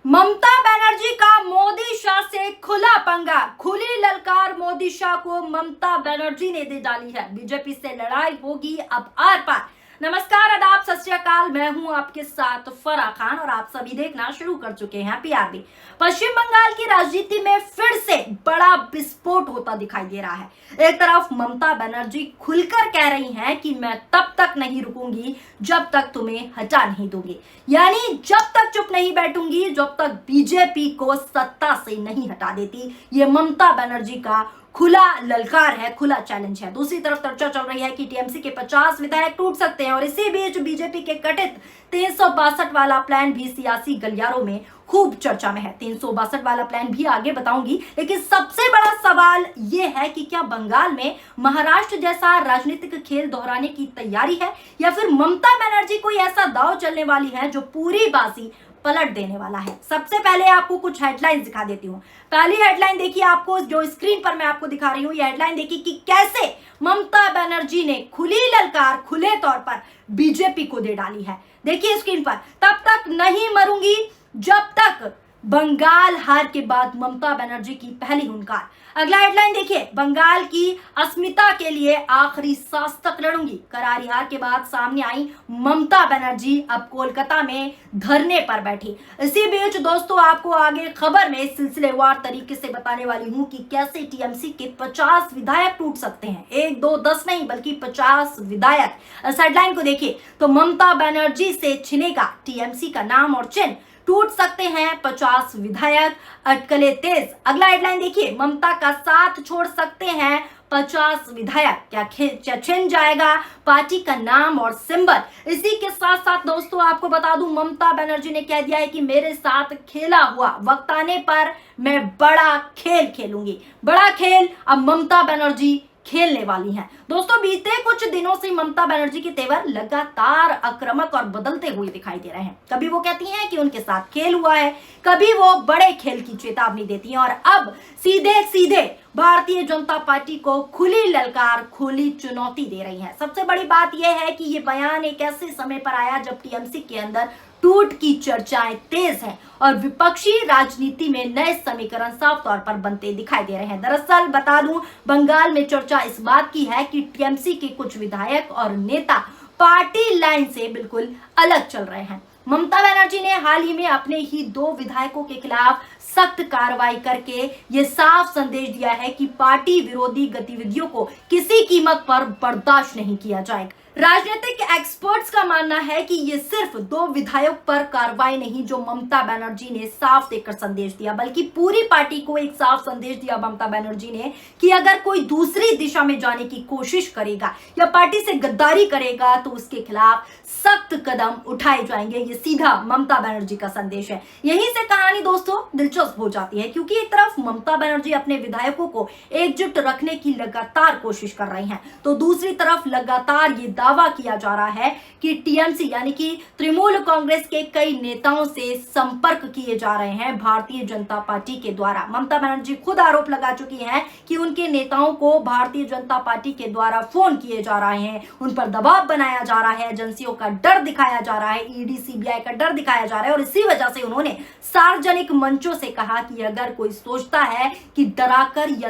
ममता बनर्जी का मोदी शाह से खुला पंगा, खुली ललकार मोदी शाह को ममता बनर्जी ने दे डाली है। बीजेपी से लड़ाई होगी अब आर पार। नमस्कार, आदाब, सत श्री अकाल। मैं हूं आपके साथ फराह खान और आप सभी देखना शुरू कर चुके हैं पीआरबी। पश्चिम बंगाल की राजनीति में फिर से बड़ा विस्फोट होता दिखाई दे रहा है। एक तरफ ममता बनर्जी खुलकर कह रही हैं कि मैं तब तक नहीं रुकूंगी जब तक तुम्हें हटा नहीं दूंगी, यानी जब तक चुप नहीं बैठूंगी जब तक बीजेपी को सत्ता से नहीं हटा देती। ये ममता बनर्जी का खुला ललकार है, खुला चैलेंज है। दूसरी तरफ चर्चा चल रही है कि टीएमसी के 50 विधायक टूट सकते हैं और इसी बीच बीजेपी के कथित 362 वाला प्लान भी सियासी गलियारों में खूब चर्चा में है। 362 वाला प्लान भी आगे बताऊंगी, लेकिन सबसे बड़ा सवाल यह है कि क्या बंगाल में महाराष्ट्र जैसा राजनीतिक खेल दोहराने की तैयारी है या फिर ममता बनर्जी कोई ऐसा दांव चलने वाली है जो पूरी बाजी पलट देने वाला है। सबसे पहले आपको कुछ हेडलाइंस दिखा देती हूँ। पहली हेडलाइन देखिए, आपको जो स्क्रीन पर मैं आपको दिखा रही हूँ, ये हेडलाइन देखिए कि कैसे ममता बनर्जी ने खुली ललकार खुले तौर पर बीजेपी को दे डाली है। देखिए स्क्रीन पर, तब तक नहीं मरूंगी जब तक बंगाल हार के बाद ममता बनर्जी की पहली हुंकार। अगला हेडलाइन देखिए, बंगाल की अस्मिता के लिए आखिरी सांस तक लड़ूंगी। करारी हार के बाद सामने आई ममता बनर्जी अब कोलकाता में धरने पर बैठी। इसी बीच दोस्तों आपको आगे खबर में सिलसिलेवार तरीके से बताने वाली हूं कि कैसे टीएमसी के 50 विधायक टूट सकते हैं। 1, 2, 10 नहीं बल्कि 50 विधायक। इस हेडलाइन को देखिए तो ममता बनर्जी से छिनेगा टीएमसी का नाम और चिन्ह, टूट सकते हैं 50 विधायक, अटकलें तेज। अगला हेडलाइन देखिए, ममता का साथ छोड़ सकते हैं 50 विधायक, क्या छिन जाएगा पार्टी का नाम और सिंबल। इसी के साथ साथ दोस्तों आपको बता दूं, ममता बनर्जी ने कह दिया है कि मेरे साथ खेला हुआ, वक्त आने पर मैं बड़ा खेल खेलूंगी। बड़ा खेल अब ममता बनर्जी खेलने वाली हैं। दोस्तों बीते कुछ दिनों से ममता बनर्जी के तेवर लगातार आक्रामक और बदलते हुए दिखाई दे रहे हैं। कभी वो कहती हैं कि उनके साथ खेल हुआ है, कभी वो बड़े खेल की चेतावनी देती हैं और अब सीधे सीधे भारतीय जनता पार्टी को खुली ललकार, खुली चुनौती दे रही हैं। सबसे बड़ी बात यह है कि ये बयान एक ऐसे समय पर आया जब टीएमसी के अंदर टूट की चर्चाएं तेज हैं और विपक्षी राजनीति में नए समीकरण साफ तौर पर बनते दिखाई दे रहे हैं। दरअसल बता दूं, बंगाल में चर्चा इस बात की है कि टीएमसी के कुछ विधायक और नेता पार्टी लाइन से बिल्कुल अलग चल रहे हैं। ममता बनर्जी ने हाल ही में अपने ही 2 विधायकों के खिलाफ सख्त कार्रवाई करके ये साफ संदेश दिया है कि पार्टी विरोधी गतिविधियों को किसी कीमत पर बर्दाश्त नहीं किया जाएगा। राजनीतिक एक्सपर्ट्स का मानना है कि ये सिर्फ 2 विधायक पर कार्रवाई नहीं जो ममता बनर्जी ने साफ देकर संदेश दिया, बल्कि पूरी पार्टी को एक साफ संदेश दिया ममता बनर्जी ने कि अगर कोई दूसरी दिशा में जाने की कोशिश करेगा या पार्टी से गद्दारी करेगा तो उसके खिलाफ सख्त कदम उठाए जाएंगे। ये सीधा ममता बनर्जी का संदेश है। यहीं से कहानी दोस्तों दिलचस्प हो जाती है, क्योंकि एक तरफ ममता बनर्जी अपने विधायकों को एकजुट रखने की लगातार कोशिश कर रही हैं, तो दूसरी तरफ लगातार ये दावा किया जा रहा है कि टीएमसी यानी कि तृणमूल कांग्रेस के कई नेताओं से संपर्क किए जा रहे हैं भारतीय जनता पार्टी के द्वारा। ममता बनर्जी खुद आरोप लगा चुकी हैं कि उनके नेताओं को भारतीय जनता पार्टी के द्वारा फोन किए जा रहे हैं, उन पर दबाव बनाया जा रहा है, एजेंसियों का डर दिखाया जा रहा है, ईडी सीबीआई का डर दिखाया जा रहा है और इसी वजह से उन्होंने सार्वजनिक मंचों से कहा कि अगर कोई सोचता है कि डराकर या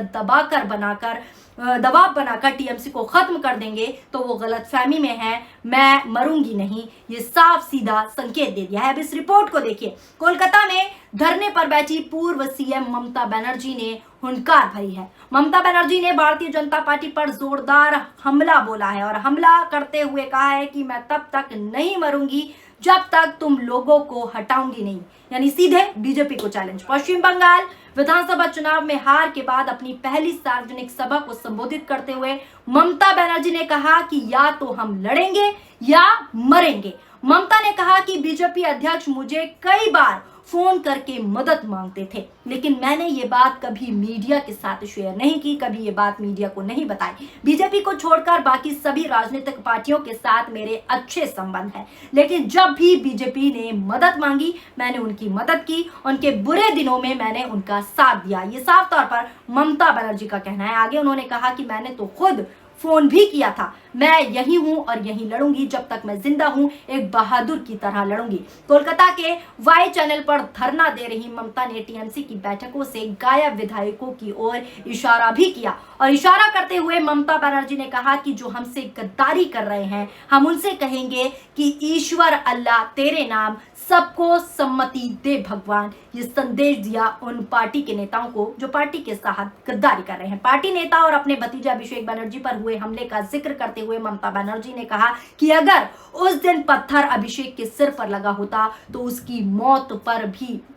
दबाव बनाकर टीएमसी को खत्म कर देंगे तो वो गलतफहमी में है। मैं मरूंगी नहीं, ये साफ सीधा संकेत दे दिया है। अब इस रिपोर्ट को देखिए, कोलकाता में धरने पर बैठी पूर्व सीएम ममता बनर्जी ने हुंकार भरी है। ममता बनर्जी ने भारतीय जनता पार्टी पर जोरदार हमला बोला है और हमला करते हुए कहा है कि मैं तब तक नहीं मरूंगी जब तक तुम लोगों को हटाऊंगी नहीं, यानी सीधे बीजेपी को चैलेंज। पश्चिम बंगाल विधानसभा चुनाव में हार के बाद अपनी पहली सार्वजनिक सभा को संबोधित करते हुए ममता बनर्जी ने कहा कि या तो हम लड़ेंगे या मरेंगे। ममता ने कहा कि बीजेपी अध्यक्ष मुझे कई बार फोन करके मदद मांगते थे, लेकिन मैंने ये बात कभी मीडिया के साथ शेयर नहीं की, कभी ये बात मीडिया को नहीं बताई। बीजेपी को छोड़कर बाकी सभी राजनीतिक पार्टियों के साथ मेरे अच्छे संबंध हैं, लेकिन जब भी बीजेपी ने मदद मांगी मैंने उनकी मदद की, उनके बुरे दिनों में मैंने उनका साथ दिया। ये साफ तौर पर ममता बनर्जी का कहना है। आगे उन्होंने कहा कि मैंने तो खुद फोन भी किया था। मैं यही हूं और यही लड़ूंगी, जब तक मैं जिंदा हूं एक बहादुर की तरह लड़ूंगी। कोलकाता के वाई चैनल पर धरना दे रही ममता ने टीएमसी की बैठकों से गायब विधायकों की ओर इशारा भी किया और इशारा करते हुए ममता बनर्जी ने कहा कि जो हमसे गद्दारी कर रहे हैं हम उनसे कहेंगे कि ईश्वर अल्लाह तेरे नाम, सबको सम्मति दे भगवान। ये संदेश दिया उन पार्टी के नेताओं को जो पार्टी के साथ गद्दारी कर रहे हैं। पार्टी नेता और अपने भतीजे अभिषेक बनर्जी पर हुए हमले का जिक्र करते हुए ममता बनर्जी ने कहा कि अगर उस दिन पत्थर अभिषेक के सिर पर लगा होता तो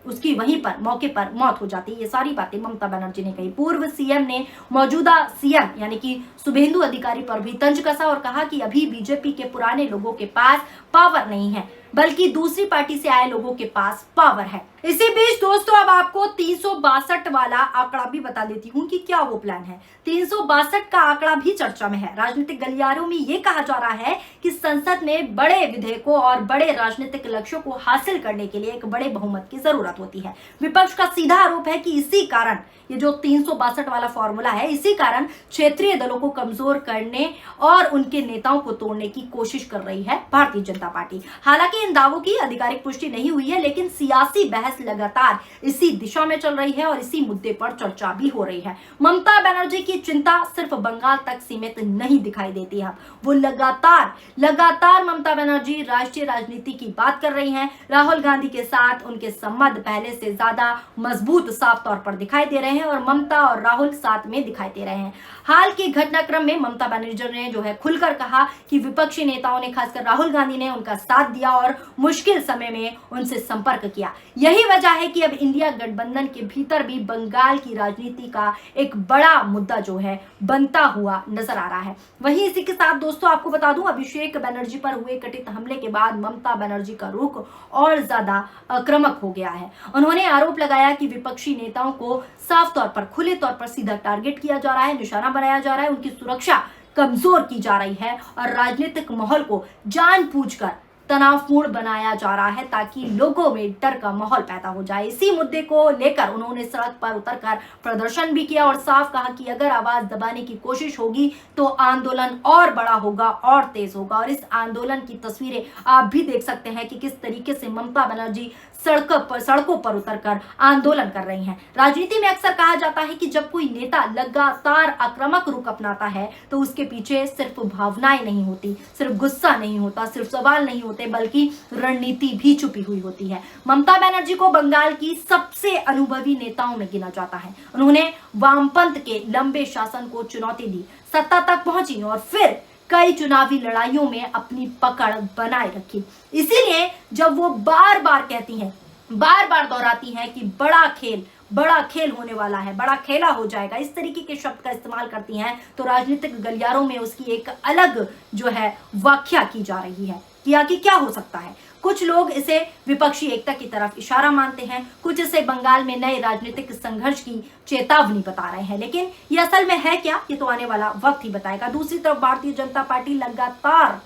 उसकी वहीं पर मौके पर मौत हो जाती। ये सारी बातें ममता बनर्जी ने कही। पूर्व सीएम ने मौजूदा सीएम यानी कि शुभेंदु अधिकारी पर भी तंज कसा और कहा कि अभी बीजेपी के पुराने लोगों के पास पावर नहीं है, बल्कि दूसरी पार्टी से आए लोगों के पास पावर है। इसी बीच दोस्तों अब आपको 362 वाला आंकड़ा भी बता देती हूँ कि क्या वो प्लान है। 362 का आंकड़ा भी चर्चा में है। राजनीतिक गलियारों में ये कहा जा रहा है कि संसद में बड़े विधेयकों और बड़े राजनीतिक लक्ष्यों को हासिल करने के लिए एक बड़े बहुमत की जरूरत होती है। विपक्ष का सीधा आरोप है कि इसी कारण ये जो 362 वाला फॉर्मूला है, इसी कारण क्षेत्रीय दलों को कमजोर करने और उनके नेताओं को तोड़ने की कोशिश कर रही है भारतीय जनता पार्टी। हालांकि इन दावों की आधिकारिक पुष्टि नहीं हुई है, लेकिन सियासी बहस लगातार इसी दिशा में चल रही है और इसी मुद्दे पर चर्चा भी हो रही है। ममता बनर्जी की चिंता सिर्फ बंगाल तक सीमित नहीं दिखाई देती है। वो लगातार ममता बनर्जी राष्ट्रीय राजनीति की बात कर रही हैं। राहुल गांधी के साथ उनके संबंध पहले से ज्यादा मजबूत साफ तौर पर दिखाई दे रहे हैं और ममता और राहुल साथ में दिखाई दे रहे हैं। हाल के घटनाक्रम में ममता बनर्जी ने जो है खुलकर कहा कि विपक्षी नेताओं ने, खासकर राहुल गांधी ने उनका साथ दिया और मुश्किल समय में उनसे संपर्क किया। यही वजह है कि अब इंडिया गठबंधन के भीतर भी बंगाल की राजनीति का एक बड़ा मुद्दा जो है बनता हुआ नजर आ रहा है। वहीं इसी के साथ दोस्तों आपको बता दूं, अभिषेक बनर्जी पर हुए कथित हमले के बाद ममता बनर्जी का रुख और ज्यादा आक्रामक हो गया है। उन्होंने आरोप लगाया कि विपक्षी नेताओं को साफ तौर पर, खुले तौर पर सीधा टारगेट किया जा रहा है, निशाना बनाया जा रहा है, उनकी सुरक्षा कमजोर की जा रही है और राजनीतिक माहौल को जानबूझकर तनावपूर्ण बनाया जा रहा है ताकि लोगों में डर का माहौल पैदा हो जाए। इसी मुद्दे को लेकर उन्होंने सड़क पर उतरकर प्रदर्शन भी किया और साफ कहा कि अगर आवाज दबाने की कोशिश होगी तो आंदोलन और बड़ा होगा और तेज होगा। और इस आंदोलन की तस्वीरें आप भी देख सकते हैं कि किस तरीके से ममता बनर्जी सड़कों पर उतरकर आंदोलन कर रही हैं। राजनीति में अक्सर कहा जाता है कि जब कोई नेता लगातार आक्रामक रुख अपनाता है तो उसके पीछे सिर्फ भावनाएं नहीं होती, सिर्फ गुस्सा नहीं होता, सिर्फ सवाल नहीं होते, बल्कि रणनीति भी छुपी हुई होती है। ममता बनर्जी को बंगाल की सबसे अनुभवी नेताओं में गिना जाता है। उन्होंने वामपंथ के लंबे शासन को चुनौती दी, सत्ता तक पहुंची और फिर कई चुनावी लड़ाइयों में अपनी पकड़ बनाए रखी। इसीलिए जब वो बार बार कहती हैं, बार बार दोहराती हैं कि बड़ा खेल होने वाला है, बड़ा खेला हो जाएगा, इस तरीके के शब्द का इस्तेमाल करती हैं, तो राजनीतिक गलियारों में उसकी एक अलग जो है व्याख्या की जा रही है कि आगे क्या हो सकता है। कुछ लोग इसे विपक्षी एकता की तरफ इशारा मानते हैं, कुछ इसे बंगाल में नए राजनीतिक संघर्ष की चेतावनी बता रहे हैं, लेकिन ये असल में है क्या, ये तो आने वाला वक्त ही बताएगा। दूसरी तरफ भारतीय जनता पार्टी लगातार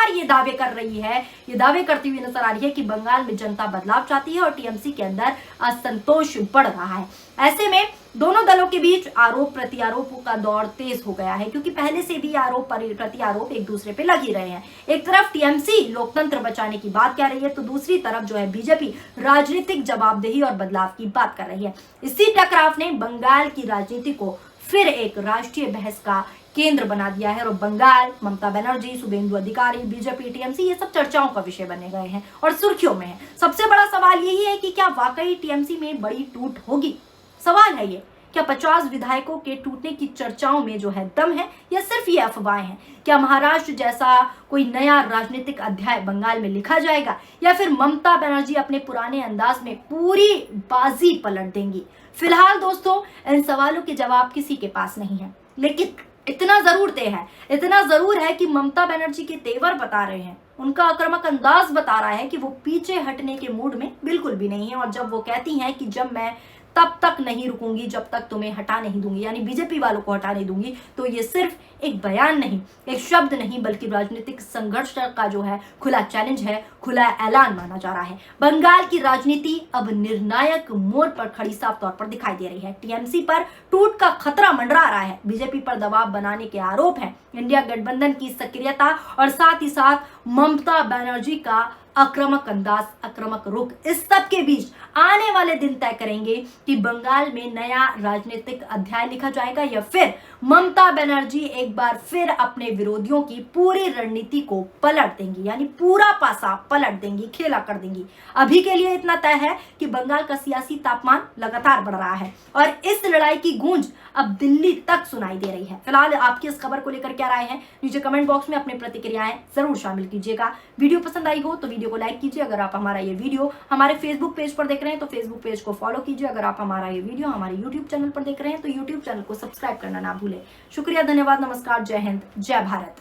ये दावे कर रही है, ये दावे करती हुई नजर आ रही है कि बंगाल में जनता बदलाव चाहती है और टीएमसी के अंदर असंतोष बढ़ रहा है। ऐसे में दोनों दलों के बीच आरोप प्रत्यारोपों का दौर तेज हो गया है, क्योंकि पहले से भी आरोप प्रत्यारोप एक दूसरे पे लग ही रहे हैं। एक तरफ टीएमसी लोकतंत्र बचाने की बात कह रही है तो दूसरी तरफ जो है बीजेपी राजनीतिक जवाबदेही और बदलाव की बात कर रही है। इसी टकराव ने बंगाल की राजनीति को फिर एक राष्ट्रीय बहस का केंद्र बना दिया है और बंगाल, ममता बनर्जी, शुभेंदु अधिकारी, बीजेपी, टीएमसी, ये सब चर्चाओं का विषय बने गए हैं और सुर्खियों में है। सबसे बड़ा सवाल यही है कि क्या वाकई टीएमसी में बड़ी टूट होगी। सवाल है ये, क्या 50 विधायकों के टूटने की चर्चाओं में जो है दम है या सिर्फ ये अफवाहें हैं। क्या महाराष्ट्र जैसा कोई नया राजनीतिक अध्याय बंगाल में लिखा जाएगा या फिर ममता बनर्जी अपने पुराने अंदाज में पूरी बाजी पलट देंगी। फिलहाल दोस्तों इन सवालों के जवाब किसी के पास नहीं है, लेकिन इतना जरूर है कि ममता बनर्जी के तेवर बता रहे हैं, उनका आक्रामक अंदाज बता रहा है कि वो पीछे हटने के मूड में बिल्कुल भी नहीं है। और जब वो कहती हैं कि जब मैं तब तक नहीं रुकूंगी जब तक तुम्हें हटा नहीं दूंगी, यानी बीजेपी वालों को हटा नहीं दूंगी। तो ये सिर्फ एक बयान नहीं, एक शब्द नहीं, बल्कि राजनीतिक संघर्ष का जो है खुला चैलेंज है, खुला ऐलान माना जा रहा है। बंगाल की राजनीति अब निर्णायक मोड़ पर खड़ी साफ तौर पर दिखाई दे रही है। टीएमसी पर टूट का खतरा मंडरा रहा है, बीजेपी पर दबाव बनाने के आरोप है, इंडिया गठबंधन की सक्रियता और साथ ही साथ ममता बनर्जी का आक्रामक अंदाज, आक्रामक रुख, इस सब के बीच आने वाले दिन तय करेंगे कि बंगाल में नया राजनीतिक अध्याय लिखा जाएगा या फिर ममता बनर्जी एक बार फिर अपने विरोधियों की पूरी रणनीति को पलट देंगी, यानी पूरा पासा पलट देंगी, खेला कर देंगी। अभी के लिए इतना तय है कि बंगाल का सियासी तापमान लगातार बढ़ रहा है और इस लड़ाई की गूंज अब दिल्ली तक सुनाई दे रही है। फिलहाल आपकी इस खबर को लेकर क्या राय है, नीचे कमेंट बॉक्स में अपनी प्रतिक्रियाएं जरूर शामिल कीजिएगा। वीडियो पसंद आई हो तो वीडियो को लाइक कीजिए। अगर आप हमारा ये वीडियो हमारे फेसबुक पेज पर देख रहे हैं तो फेसबुक पेज को फॉलो कीजिए। अगर आप हमारा ये वीडियो हमारे यूट्यूब चैनल पर देख रहे हैं तो यूट्यूब चैनल को सब्सक्राइब करना ना भूलें। शुक्रिया, धन्यवाद, नमस्कार, जय हिंद, जय भारत।